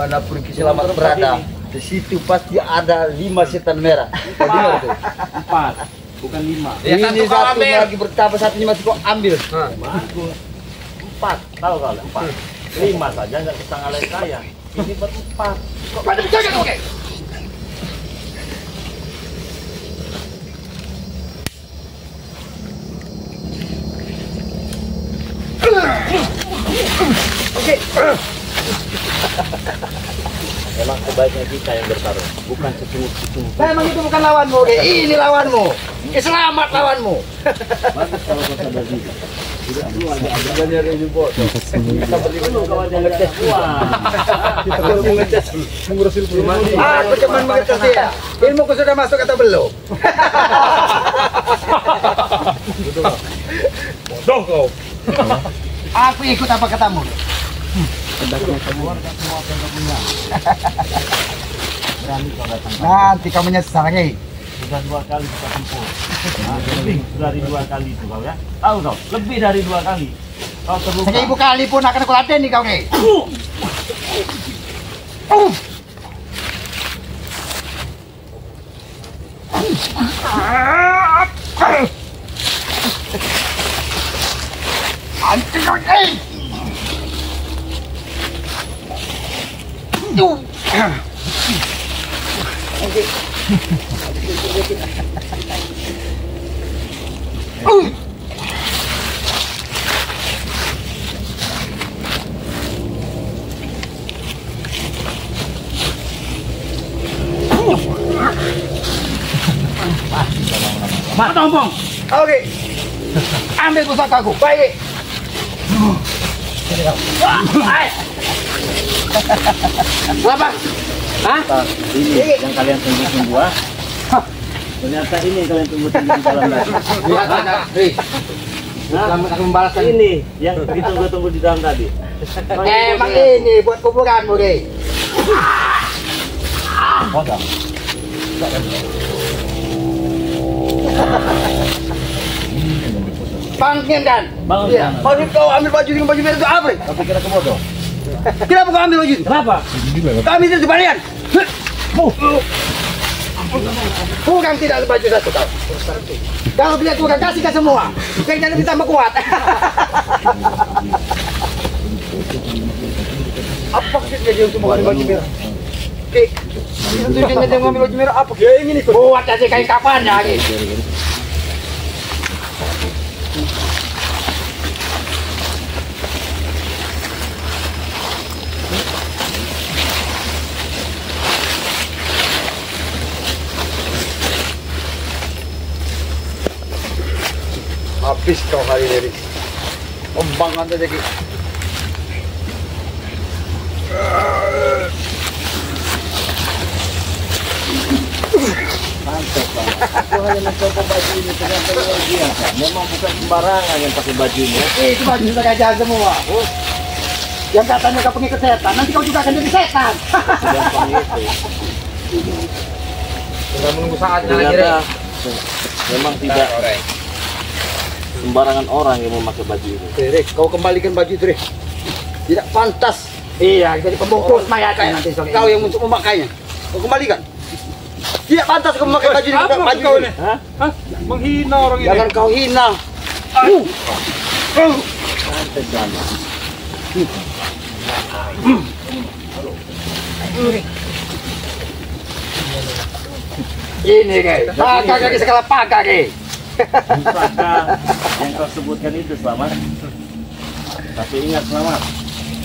Manapun Selamat berada, di situ pasti ada 5 setan merah. 4, bukan 5. Ya, ini satu lagi bertambah, satunya masih kau ambil. Bagus. 4, tahu kalau 4. 5 saja nggak bisa ngalahin saya. Ini ber-4. Kok pada bicara oke? Oke. Memang sebaiknya kita yang bertarung, bukan sesungguh-sungguh. Memang itu bukan lawanmu, oke? Ini lawanmu. Selamat lawanmu. Bagus kalau kau sadar diri. Tidak perlu ada Banyak ini bot. Kita perlu kawan yang ngetes uang. Kita perlu mengetes mengurus ilmu. Aku cuma mengetes dia. Ilmuku sudah masuk atau belum? Bodoh kau. Aku ikut apa katamu? Nanti kamu nyesal lagi. Sudah 2 kali kita tempuh. Lebih dari 2 kali itu kau ya. Tahu kau, lebih dari 2 kali. Kau terluka. 1000 kali pun akan aku latih nih kau nih. Anjing kau nih. Mak tombong. Oke. Ambil pusakaku. Baik. Apa? Hah? Ini yang kalian tunggu-tunggu ah. Ternyata ini yang kalian tunggu-tunggu di dalam tadi. Lihat ada. Selamat akan membalaskan. Ini yang ditunggu-tunggu di dalam tadi. Emang ini buat kuburanmu, Ge. Bangkit kan? Bangun. Iya. Maksud kau ambil baju dengan baju merah itu apa? Tapi kira kebodoh. Kenapa kau ambil baju itu? Kenapa? Kami itu sebalian. Bukan tidak baju satu kau. Kalau bila kurang kasih ke semua, kayaknya lebih tambah kuat. Apa maksudnya dia untuk mengambil baju merah? Oke, tujuannya dia mengambil baju merah apa? Dia ingin ikut. Buat aja kain kapannya, gitu. Habis kau hari ini. Ombangan aja gitu. Mantap banget. Aku hanya mencoba baju ini ternyata luar biasa. Memang bukan sembarangan yang pakai baju ini. Itu baju sudah kayak semua. Yang katanya kau pengikut setan, nanti kau juga akan jadi setan. Gampang itu. Sudah menunggu saatnya lagi. Ternyata memang tidak sembarangan orang yang memakai baju ini. Rek, kau kembalikan baju itu, Rek. Tidak pantas. Iya, jadi pembungkus mayatnya nanti sore. Kau yang untuk memakainya. Kau kembalikan. Tidak pantas kau memakai baju ini. Baju ini. Hah? Menghina orang ini. Jangan kau hina. Santai banget. Ini, guys. Pakai kaki segala pakai, guys. Apakah yang kau sebutkan itu Selamat? Tapi ingat Selamat,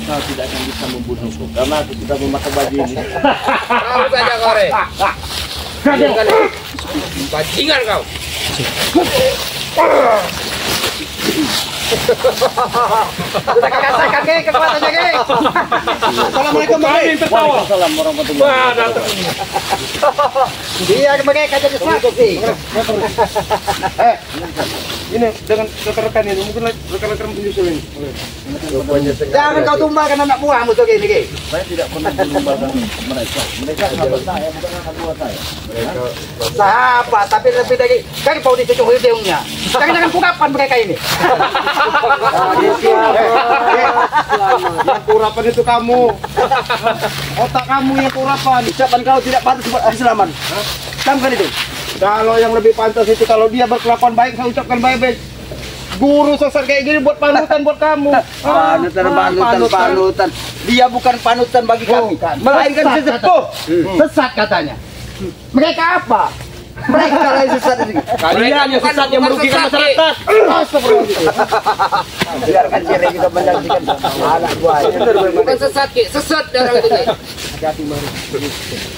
kau tidak akan bisa membunuhku karena aku tidak memakai baju ini. Kau saja kau, Rek. Bajingan kau. Sudah katakan, Ge, kekuatannya, Ge. Assalamualaikum, Ge. Waalaikumsalam warahmatullahi wabarakatuh. Dia mereka jadi satu sih. Ini dengan rekan-rekan ini, mungkin rekan-rekan penyusul ini. Jangan kau tumbangkan anak buahmu tuh gini, Ge. Saya tidak pernah menumbangkan mereka. Mereka sahabat saya, bukan anak buah saya. Sahabat, tapi lebih dari kan kau dicucuk hidungnya. Jangan-jangan kukapan mereka ini. Yang kurapan itu kamu. Otak kamu yang kurapan. Ucapan kau tidak pantas buat Haji Selamat. Camkan itu. Kalau yang lebih pantas itu kalau dia berkelakuan baik, saya ucapkan baik-baik. Guru sesat kayak gini buat panutan buat kamu. Panutan. Dia bukan panutan bagi kami. Melainkan sesepuh. Sesat katanya. Mereka apa? Mereka lah yang sesat ini. Kalian yang sesat yang merugikan masyarakat. Biarkan Cire kita menyaksikan anak buahnya. Bukan sesat, Ki. Sesat orang itu, Ki.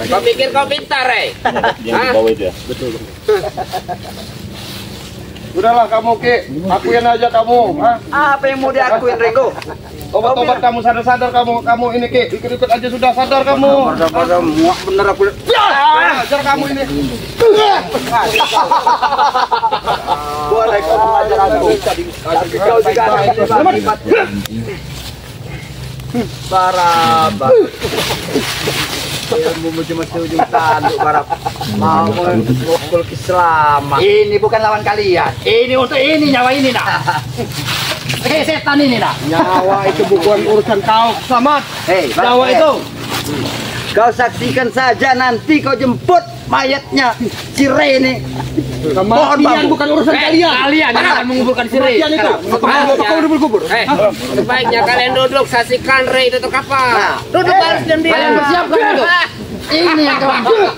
Kau pikir kau pintar, Yang di bawah itu ya. Udahlah kamu Ki, akuin aja kamu. Apa yang mau diakuin Rego? Tobat-tobat kamu, sadar-sadar kamu ini Ki. Ikut-ikut aja sudah sadar kamu. Pada muak bener aku. Ajar kamu ini. Boleh kau mengajar aku. Kau juga ada Barabas. Ilmu cuma ujung tanduk Barab. Mau mengukul Islam. Ini bukan lawan kalian. Ini untuk ini nyawa ini nak. Oke setan ini nak. Nyawa itu bukan urusan kau, Selamat. Hei, Nyawa itu. Kau saksikan saja nanti kau jemput mayatnya Cire ini. Kematian bukan urusan kalian. Kalian yang akan menguburkan si Rey. Kematian itu. Kau udah berkubur. Sebaiknya kalian duduk, saksikan Rey itu kapal. Duduk baris dan dia. Kalian bersiapkan dulu. Ini yang kau ambil.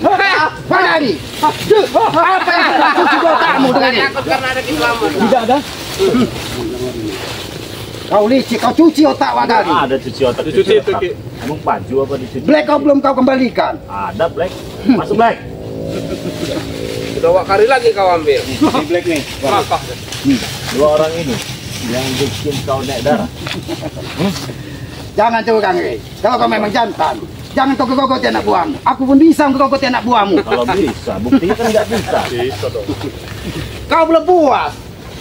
Mana ini? Apa yang sudah cuci otakmu dengan ini? Takut karena ada keselamatan. Tidak ada. Kau licik, kau cuci otak Wadali. Ada cuci otak. Cuci itu Ki. Emang baju apa dicuci? Black kau belum kau kembalikan. Ada Black. Masuk Black. Sudah wakari lagi kau ambil. Di Black nih. Dua orang ini yang bikin kau naik darah. Jangan curang, Rey. Kalau kau memang jantan, jangan kau kegogoti anak buahmu. Aku pun bisa kegogoti anak buahmu. Kalau bisa, buktinya kan nggak bisa. Kau belum puas.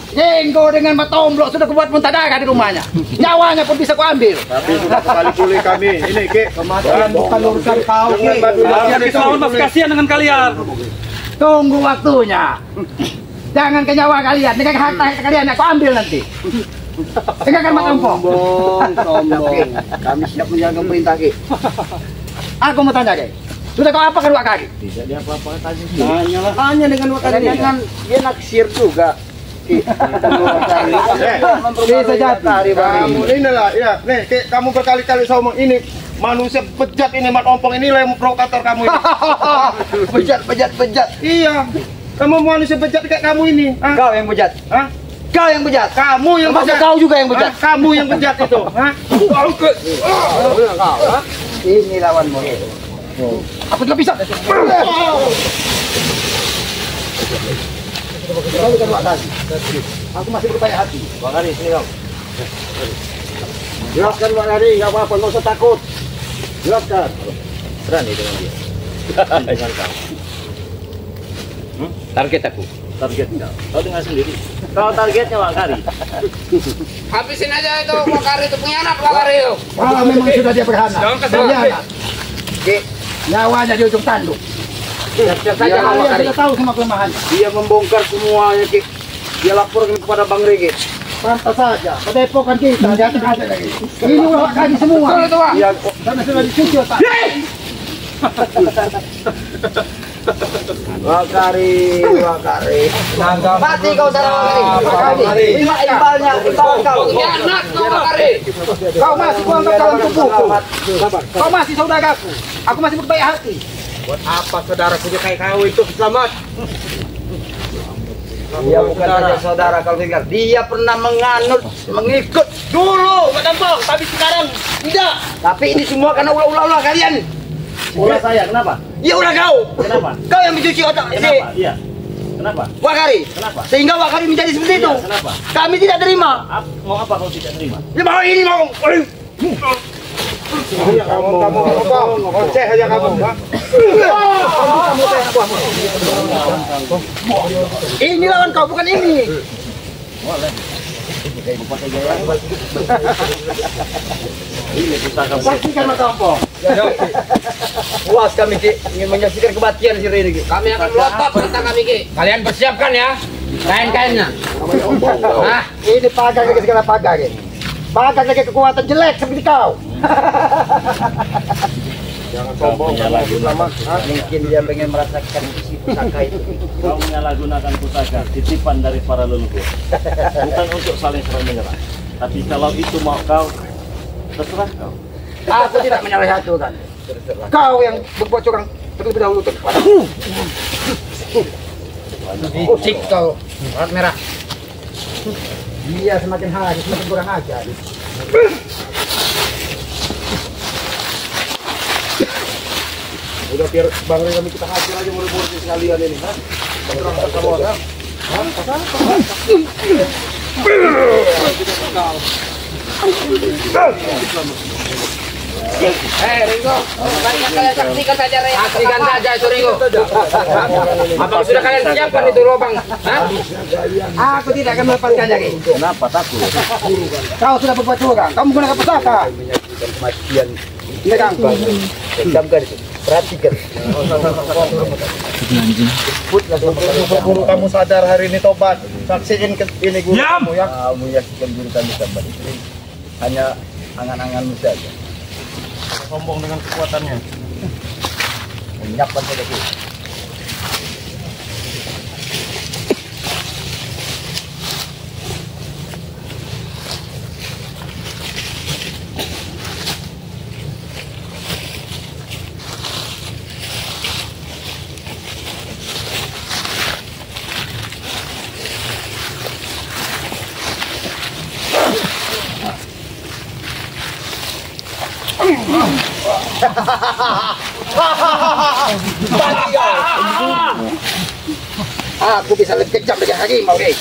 Jenggo dengan batomblok sudah kubuat muntah darah di rumahnya. Nyawanya pun bisa kuambil. Tapi sudah kembali pulih kami. Ini Ki. Kematian bukan urusan kau Ki. Kasihan dengan kalian. Tunggu waktunya. Jangan ke nyawa kalian, dengan harta kalian aku ambil nanti. Dengarkan Mak Tompo. Sombong. Kami siap menjaga perintah Ki. Aku mau tanya, Ki. Sudah kau apakan Wak Kari? Tidak dia apa-apa tanya sih. Hanya dengan wakari ini kan dia naksir juga. Ki. Bisa jadi. Kamu inilah ya. Nih Ki, kamu berkali-kali saya ngomong ini manusia bejat ini, Mat Ompong inilah yang provokator kamu ini. Bejat. Iya. Kamu manusia bejat kayak kamu ini. Kau yang bejat. Hah? Kau yang bejat. Kamu yang Termasuk bejat. kau juga yang bejat. Kamu yang bejat itu. Hah? Ini lawanmu. Aku juga bisa. Kau bukan Wak Kari. Aku masih berbanyak hati. Bang Ari, sini kau. Jelaskan Wak Kari, nggak apa-apa, nggak usah takut. Jelaskan. Berani dengan dia. Dengan kau. Target aku. Target kau. Kau dengar sendiri. Kau targetnya Bang Ari. Habisin aja itu wakari itu pengkhianat wakari itu. Kalau memang sudah dia berkhianat. Jangan kasih Berkhianat. Nyawanya di ujung tanduk. Siap-siap saja Kalian Wak Kari. sudah tahu semua kelemahan. Dia membongkar semuanya, Ki. Dia laporkan kepada Bang Regi. Pantas saja. Padepokan kita di atas ada lagi. Ini Wak Kari semua. Betul itu, Wak. Dia Karena sudah dicuci otak. Wak Kari. Mati kau sana Wak Kari. Terima imbalnya, imbal kau. Pengkhianat kau wakari. Kau masih kuanggap dalam tubuhku. Kau masih saudaraku. Aku masih berbaik hati. Buat apa saudara punya kayak kau itu selamat? Dia bukan saja saudara kalau dengar. Dia pernah mengikut Dulu, Pak Tampang, tapi sekarang tidak. Tapi ini semua karena ulah-ulah kalian. Ulah saya, kenapa? Ya ulah kau. Kenapa? Kau yang mencuci otak si Kenapa? Iya. Kenapa? Wak Kari. Kenapa? Sehingga Wak Kari menjadi seperti itu. Iya, kenapa? Kami tidak terima. Mau apa kau tidak terima? Ya mau ini mau. Kamu ngoceh aja kamu. Ini lawan kau bukan ini. Ini kita akan Saksikan Mak Tompo. Puas kami Ki ingin menyaksikan kematian si Regi. Kami akan melotot tentang kami, Ki. Kalian persiapkan ya. Kain-kainnya. Hah? Ini pagar lagi segala pagar ini. Pagar lagi kekuatan jelek seperti kau. Jangan sombong sama. Mungkin dia pengen merasakan isi pusaka itu. Kau menyalahgunakan pusaka titipan dari para leluhur. Bukan untuk saling serang menyerang. Tapi kalau itu mau kau, terserah kau. Aku tidak menyalahkan. Kau yang berbuat curang terlebih dahulu kepada Usik kau. Rat merah. dia semakin hari semakin kurang ajar. Udah biar Bang Ray kami kita hajar aja murid-murid sekalian ini, ha? Terang sama orang. Ringo, banyak kalian saksikan saja, Ray. Saksikan saja itu Ringo. Apa sudah kalian siapkan itu lubang? Hah? Aku tidak akan melepaskannya, Ki. Kenapa takut? Kau sudah berbuat curang, kamu menggunakan pusaka. Kematian. Ini kan, camkan itu. Perhatikan. Guru kamu sadar hari ini tobat. Saksiin ini guru kamu ya. Kamu yakin guru kami kembali. Hanya angan-anganmu saja. Sombong dengan kekuatannya. Menyiapkan saja itu. Aku bisa lebih kejam dari harimau, deh.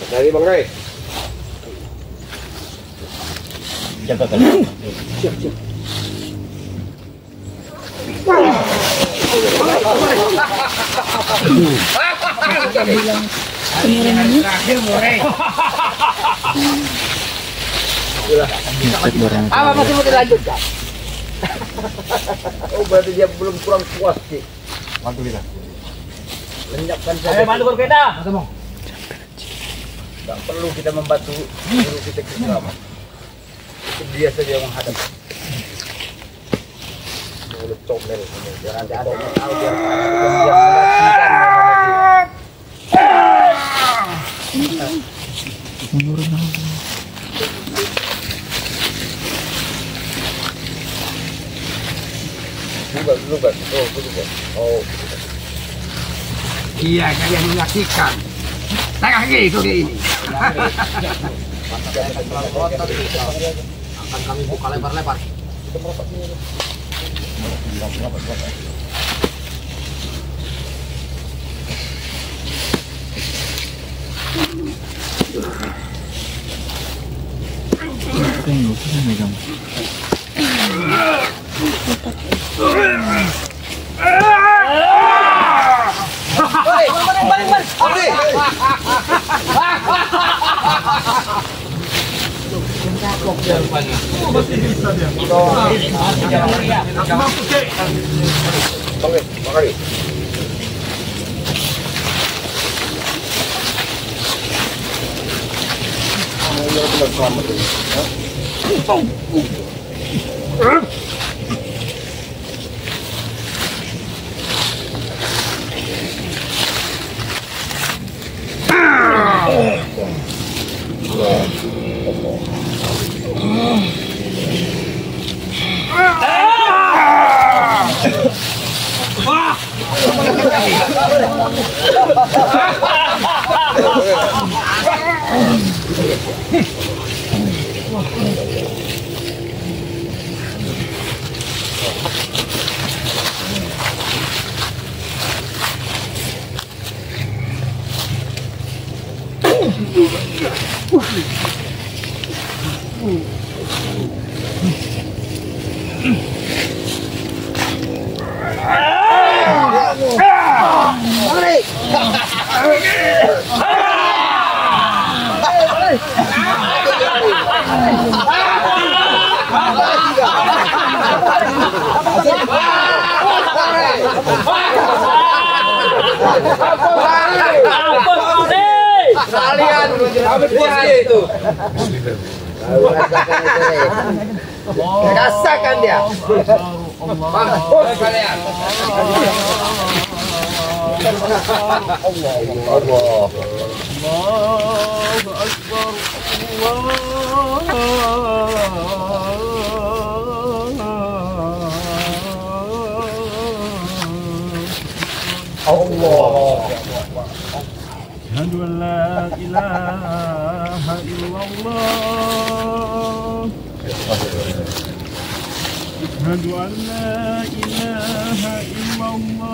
Dari Bang Ray. Apa masih mau dilanjutkan? Oh, berarti dia belum kurang puas, sih. Bantu kita. Lenyapkan saja. Bantu berbeda. Tak perlu kita membantu guru kita bersama. Itu dia saja yang menghadap. Mulut comel, biar ada yang tahu biar dia Lugat. Oh. Iya, kalian menyaksikan. Tengah gitu ini. Akan kami buka lebar-lebar. Kalian kami puas itu. Rasakan dia. Mampus kalian. Asyhadu an la ilaha illallah. Asyhadu an la ilaha illallah.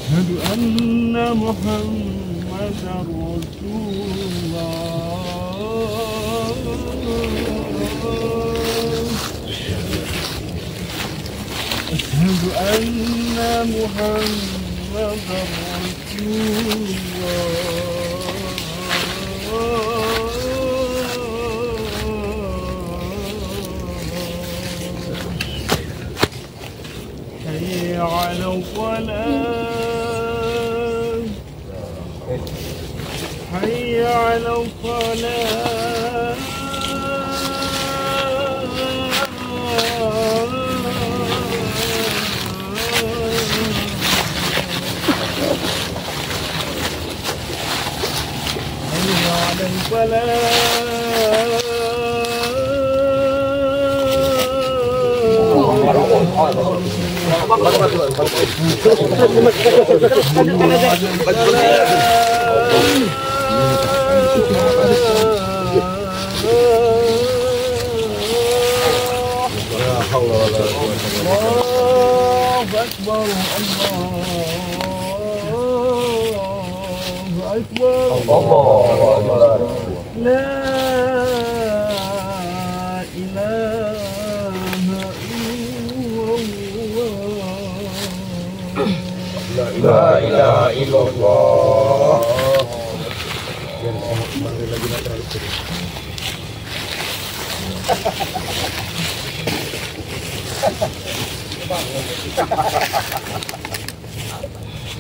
Asyhadu anna Muhammadar Rasulullah. Asyhadu anna Muhammadar Rasulullah. Hayya 'alal falah. Hayya 'alal falah. La ilaha illallah.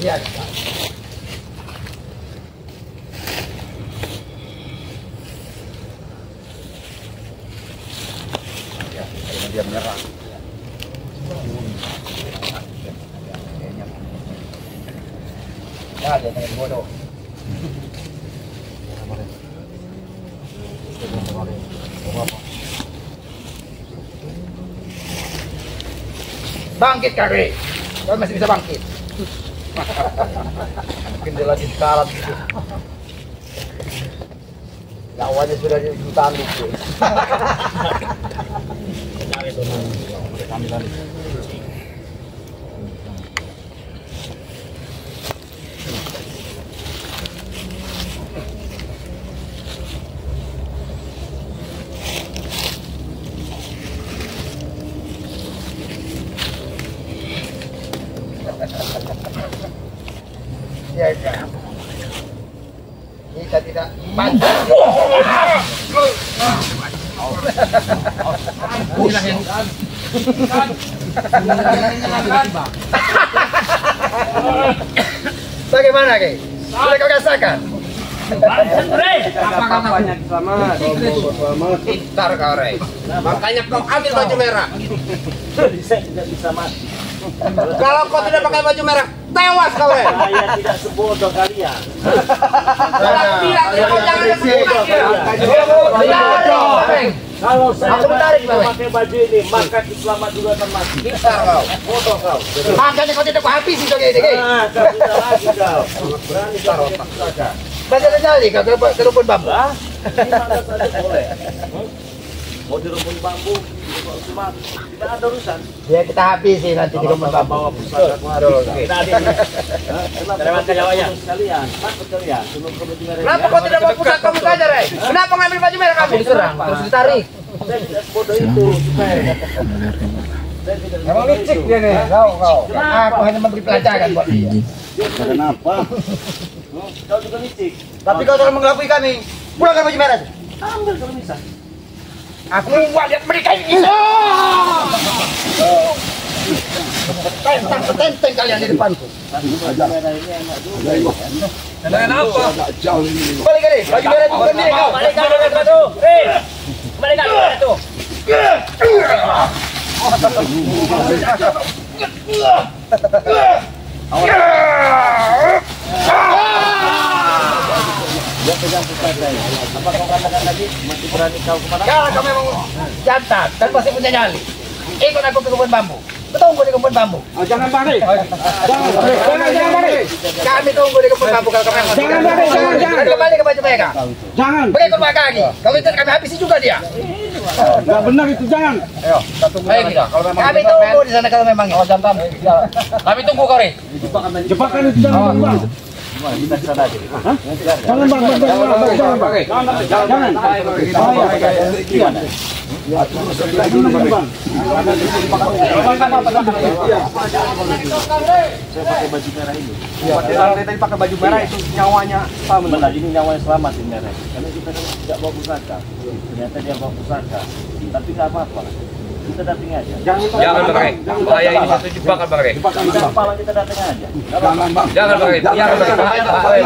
Ya. Dia menyerang. Ya, dia main bodoh. Bangkit kaki. Kau masih bisa bangkit. Mungkin dia lagi sekarat gitu. Lawannya sudah di jutaan itu. Ya, ya. Kita tidak bantu. Inilah yang bagaimana, Ki? Sudah kau rasakan? Apa kabarnya? Selamat. Pintar kau, Rey. Makanya kau ambil baju merah. Saya tidak bisa mati. Kalau kau tidak pakai baju merah, tewas kau, Rey. Saya tidak sebodoh kalian. Tidak, kau jangan sebodoh. Kalau saya Aku menarik, tidak Bang. pakai baju ini, maka selamat juga akan mati. Pintar kau. Bodoh kau. Makanya kau tidak kau habis itu, Ki. Kau tidak lagi kau. Berani kau saja. Baca sekali kau ke rumpun bambu. Ah, di mana saja boleh. Mau di rumpun bambu, cuma tidak ada urusan. Ya kita habisi nanti di rumpun bambu. Bawa pusaka Aduh, Ki. tidak ada. Kenapa kalian? Sekalian, takut kalian. Sebelum kamu dengar Kenapa kau tidak bawa pusaka kamu saja, Rey? Kenapa ngambil baju merah kamu? Diserang, terus ditarik. saya tidak sebodoh itu. Saya tidak Emang sebodoh licik itu. dia nih, kau. Aku hanya memberi pelajaran buat dia. Kenapa? Kau juga licik. Tapi kau telah mengelabui kami. Pulangkan baju merah. Ambil kalau bisa. Aku mau lihat mereka ini. Tenteng kalian di depanku. Tapi baju merah ini enak juga. Dengan apa? Balik deh, baju merah itu bukan milik kau. Balikan dengan batu. Balikan dengan batu. Dia pegang pusaka ini. Apa kau katakan tadi? Masih berani kau kemana? Kalau kau memang jantan dan masih punya nyali, ikut aku ke kebun bambu. Tunggu di kebun bambu. Jangan balik. Jangan balik. Kami tunggu di kebun bambu kalau kau memang. Jangan balik, jangan. Kembali ke baju mereka. Jangan. Pergi ke rumah kaki. Kalau itu kami habisi juga dia. Enggak benar itu, jangan. Baik kita. Kami tunggu di sana kalau memang. Oh jantan. Kami tunggu kau Ri. Cepatkan itu, jangan bang. Kita kesana aja. Jangan bang. Jangan bang. Jangan. Gimana? Saya pakai baju merah ini. Tadi pakai baju merah itu nyawanya sama. Benar, ini nyawanya selamat ini merah. Karena kita kan tidak bawa pusaka. Ternyata dia bawa pusaka. Tapi nggak apa-apa. Kita datang aja. Jangan pakai. Bahaya ini satu jebakan pakai. Kita kepala kita datang aja. Jangan bang. Jangan pakai. Jangan pakai.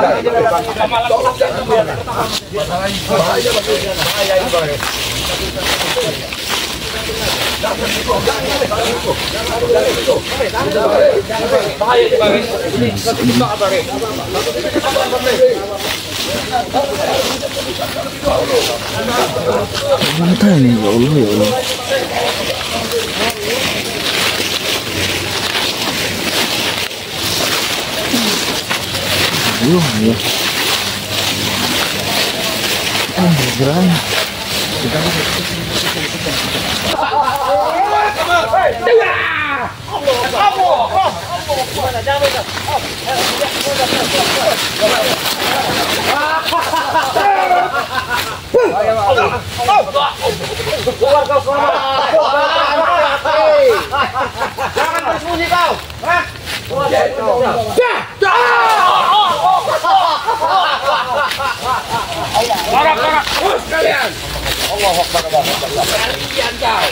Jangan bersembunyi kau. Barak. Kalian. Allahu Akbar. Kalian kau.